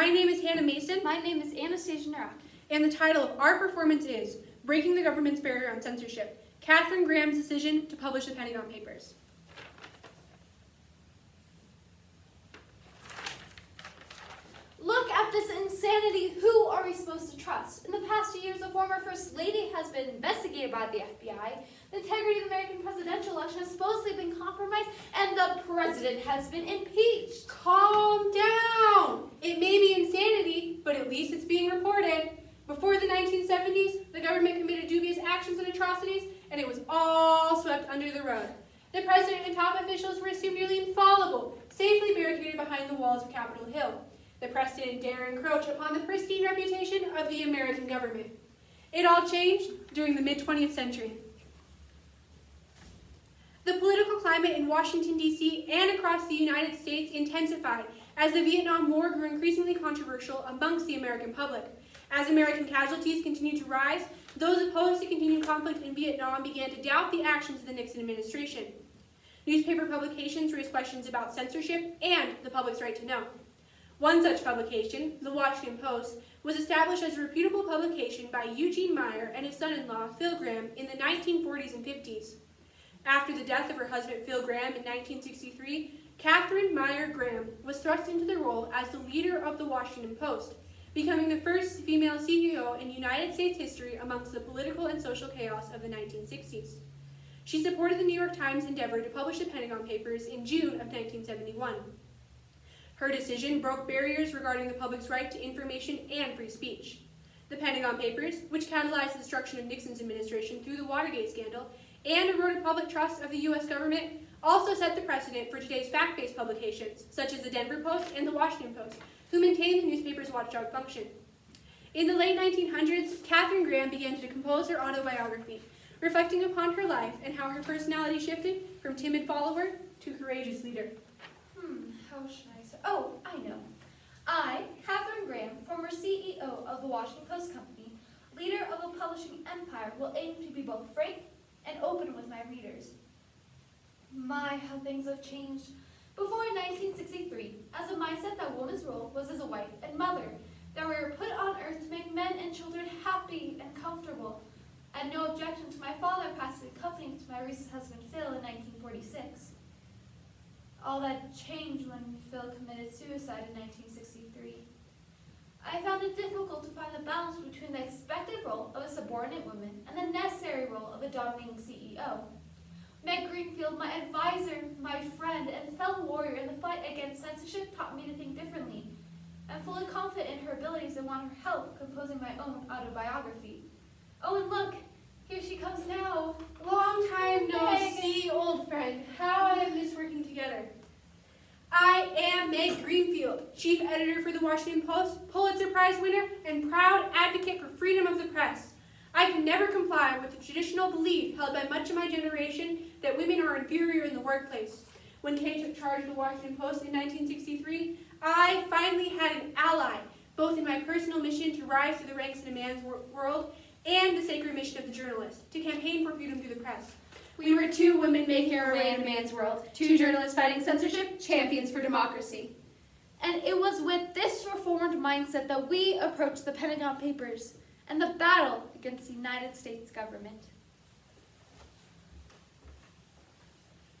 My name is Hannah Mason. My name is Anastasia Narak. And the title of our performance is Breaking the Government's Barrier on Censorship, Katharine Graham's decision to publish the Pentagon Papers. Look at this insanity. Who are we supposed to trust? In the past 2 years, the former First Lady has been investigated by the FBI. The integrity of the American presidential election has supposedly been compromised, and the president has been impeached. Calm down. It may be insanity, but at least it's being reported. Before the 1970s, the government committed dubious actions and atrocities, and it was all swept under the rug. The president and top officials were assumed nearly infallible, safely barricaded behind the walls of Capitol Hill. The press didn't dare encroach upon the pristine reputation of the American government. It all changed during the mid-20th century. The political climate in Washington, D.C. and across the United States intensified as the Vietnam War grew increasingly controversial amongst the American public. As American casualties continued to rise, those opposed to continued conflict in Vietnam began to doubt the actions of the Nixon administration. Newspaper publications raised questions about censorship and the public's right to know. One such publication, the Washington Post, was established as a reputable publication by Eugene Meyer and his son-in-law, Phil Graham, in the 1940s and 50s. After the death of her husband, Phil Graham, in 1963, Katharine Meyer Graham was thrust into the role as the leader of the Washington Post, becoming the first female CEO in United States history amongst the political and social chaos of the 1960s. She supported the New York Times' endeavor to publish the Pentagon Papers in June of 1971. Her decision broke barriers regarding the public's right to information and free speech. The Pentagon Papers, which catalyzed the destruction of Nixon's administration through the Watergate scandal and eroded public trust of the U.S. government, also set the precedent for today's fact-based publications, such as the Denver Post and the Washington Post, who maintain the newspaper's watchdog function. In the late 1900s, Katharine Graham began to compose her autobiography, reflecting upon her life and how her personality shifted from timid follower to courageous leader. How should I say? Oh, I know. I, Katharine Graham, former CEO of the Washington Post Company, leader of a publishing empire, will aim to be both frank and open with my readers. My, how things have changed. Before 1963, as a mindset that woman's role was as a wife and mother, that we were put on earth to make men and children happy and comfortable. I had no objection to my father passing the company to my recent husband Phil in 1946. All that changed when Phil committed suicide in 1963. I found it difficult to find the balance between the expected role of a subordinate woman and the necessary role of a dominating CEO. Meg Greenfield, my advisor, my friend, and fellow warrior in the fight against censorship, taught me to think differently. I'm fully confident in her abilities and want her help composing my own autobiography. Oh, and look, here she comes now. Long time no Meg. see, old friend. How I have missed working together. I am Meg Greenfield, chief editor for the Washington Post, Pulitzer Prize winner, and proud advocate for freedom of the press. I can never comply with the traditional belief held by much of my generation that women are inferior in the workplace. When Kay took charge of the Washington Post in 1963, I finally had an ally, both in my personal mission to rise to the ranks in a man's world and the sacred mission of the journalist, to campaign for freedom through the press. We were two women making our way in a man's world, two journalists fighting censorship, champions for democracy. And it was with this reformed mindset that we approached the Pentagon Papers and the battle against the United States government.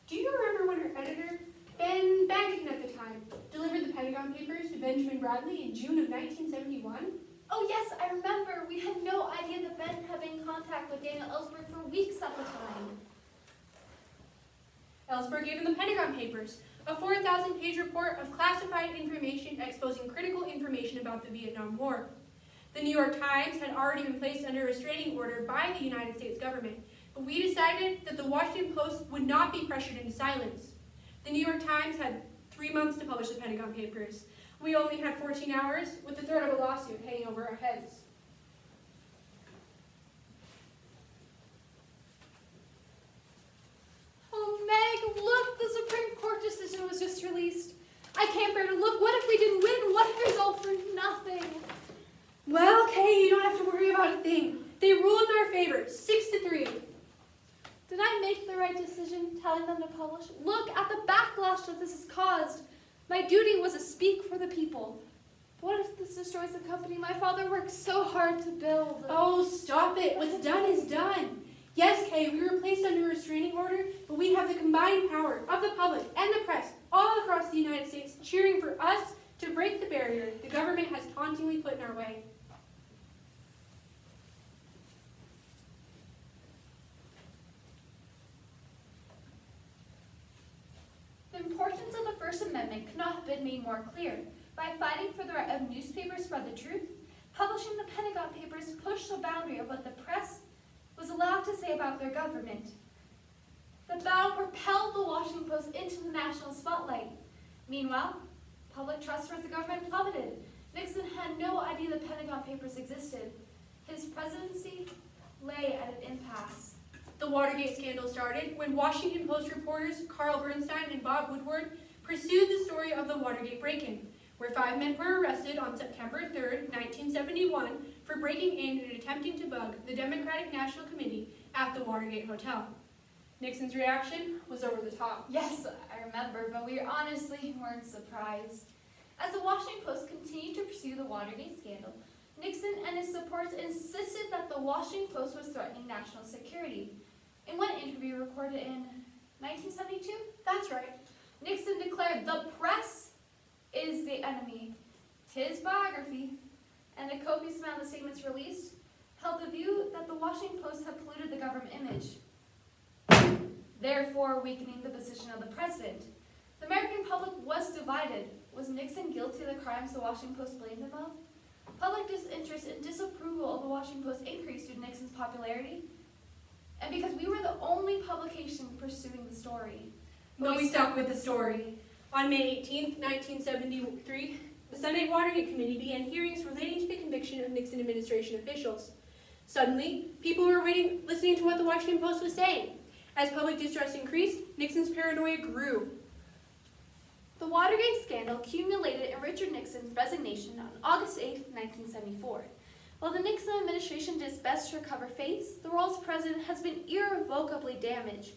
Do you remember when her editor, Ben Bantington at the time, delivered the Pentagon Papers to Benjamin Bradley in June of 1971? Oh yes, I remember. We had no idea that Ben had been in contact with Daniel Ellsberg for weeks at the time. Ellsberg gave him the Pentagon Papers, a 4,000-page report of classified information exposing critical information about the Vietnam War. The New York Times had already been placed under a restraining order by the United States government, but we decided that the Washington Post would not be pressured into silence. The New York Times had 3 months to publish the Pentagon Papers. We only had 14 hours, with the threat of a lawsuit hanging over our heads. Oh, Meg, look, the Supreme Court decision was just released. I can't bear to look. What if we didn't win? What if it was all for nothing? Well, Kay, you don't have to worry about a thing. They ruled in our favor, 6-3. Did I make the right decision telling them to publish? Look at the backlash that this has caused. My duty was to speak for the people. What if this destroys the company my father worked so hard to build? Oh, stop it. What's done is done. Yes, Kay, we were placed under a restraining order, but we have the combined power of the public and the press all across the United States cheering for us to break the barrier the government has tauntingly put in our way. The importance of the First Amendment could not have been made more clear. By fighting for the right of newspapers to spread the truth, publishing the Pentagon Papers pushed the boundary of what the press was allowed to say about their government. The battle propelled the Washington Post into the national spotlight. Meanwhile, public trust towards the government plummeted. Nixon had no idea the Pentagon Papers existed. His presidency lay at an impasse. The Watergate scandal started when Washington Post reporters Carl Bernstein and Bob Woodward pursued the story of the Watergate break-in, where 5 men were arrested on September 3rd, 1971, for breaking in and attempting to bug the Democratic National Committee at the Watergate Hotel. Nixon's reaction was over the top. Yes, I remember, but we honestly weren't surprised. As the Washington Post continued to pursue the Watergate scandal, Nixon and his supporters insisted that the Washington Post was threatening national security. In one interview recorded in 1972, That's right. Nixon declared the press is the enemy. His biography and a copious amount of statements released held the view that the Washington Post had polluted the government image, therefore weakening the position of the president. The American public was divided. Was Nixon guilty of the crimes the Washington Post blamed him of? Public disinterest and disapproval of the Washington Post increased due to Nixon's popularity, and because we were the only publication pursuing the story. But we stuck with the story. On May 18, 1973, the Senate Watergate Committee began hearings relating to the conviction of Nixon administration officials. Suddenly, people were listening to what the Washington Post was saying. As public distrust increased, Nixon's paranoia grew. The Watergate scandal culminated in Richard Nixon's resignation on August 8, 1974. While the Nixon administration did its best to recover face, the role as president has been irrevocably damaged.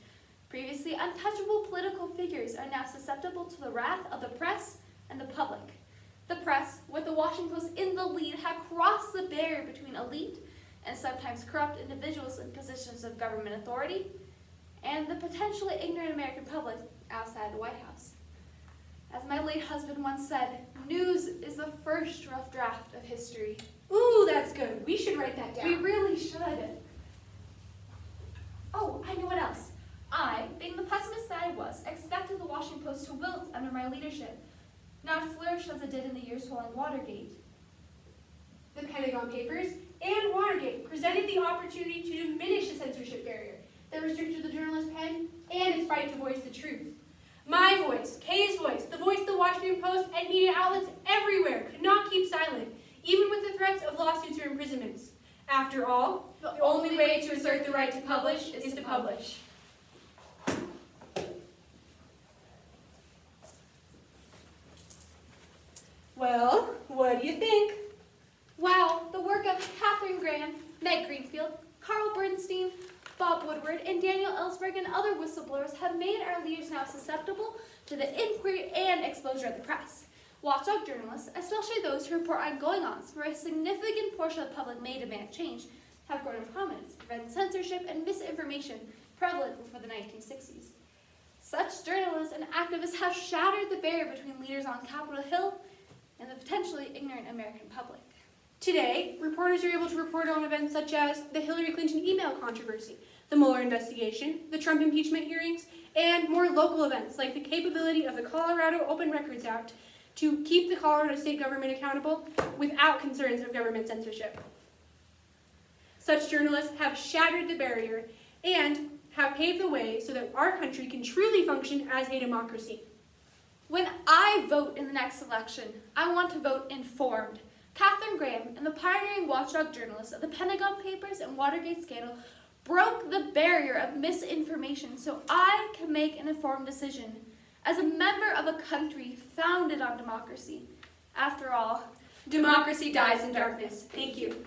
Previously untouchable political figures are now susceptible to the wrath of the press and the public. The press, with the Washington Post in the lead, had crossed the barrier between elite and sometimes corrupt individuals in positions of government authority and the potentially ignorant American public outside the White House. As my late husband once said, news is the first rough draft of history. Ooh, that's good. We should write that down. We really should. Oh, I know what else. I, being the pessimist that I was, expected the Washington Post to wilt under my leadership, not flourish as it did in the years following Watergate. The Pentagon Papers and Watergate presented the opportunity to diminish the censorship barrier that restricted the journalist's pen and its right to voice the truth. My voice, Kay's voice, the voice of the Washington Post, and media outlets everywhere could not keep silent, even with the threats of lawsuits or imprisonments. After all, the only way to assert the right to publish is to publish. Well, what do you think? Wow, the work of Katharine Graham, Meg Greenfield, Carl Bernstein, Bob Woodward, and Daniel Ellsberg and other whistleblowers have made our leaders now susceptible to the inquiry and exposure of the press. Watchdog journalists, especially those who report on going-ons where a significant portion of the public may demand change, have grown in prominence to prevent censorship and misinformation prevalent before the 1960s. Such journalists and activists have shattered the barrier between leaders on Capitol Hill and the potentially ignorant American public. Today, reporters are able to report on events such as the Hillary Clinton email controversy, the Mueller investigation, the Trump impeachment hearings, and more local events like the capability of the Colorado Open Records Act to keep the Colorado state government accountable without concerns of government censorship. Such journalists have shattered the barrier and have paved the way so that our country can truly function as a democracy. When I vote in the next election, I want to vote informed. Katharine Graham and the pioneering watchdog journalists of the Pentagon Papers and Watergate scandal broke the barrier of misinformation so I can make an informed decision as a member of a country founded on democracy. After all, Democracy dies in darkness. Thank you.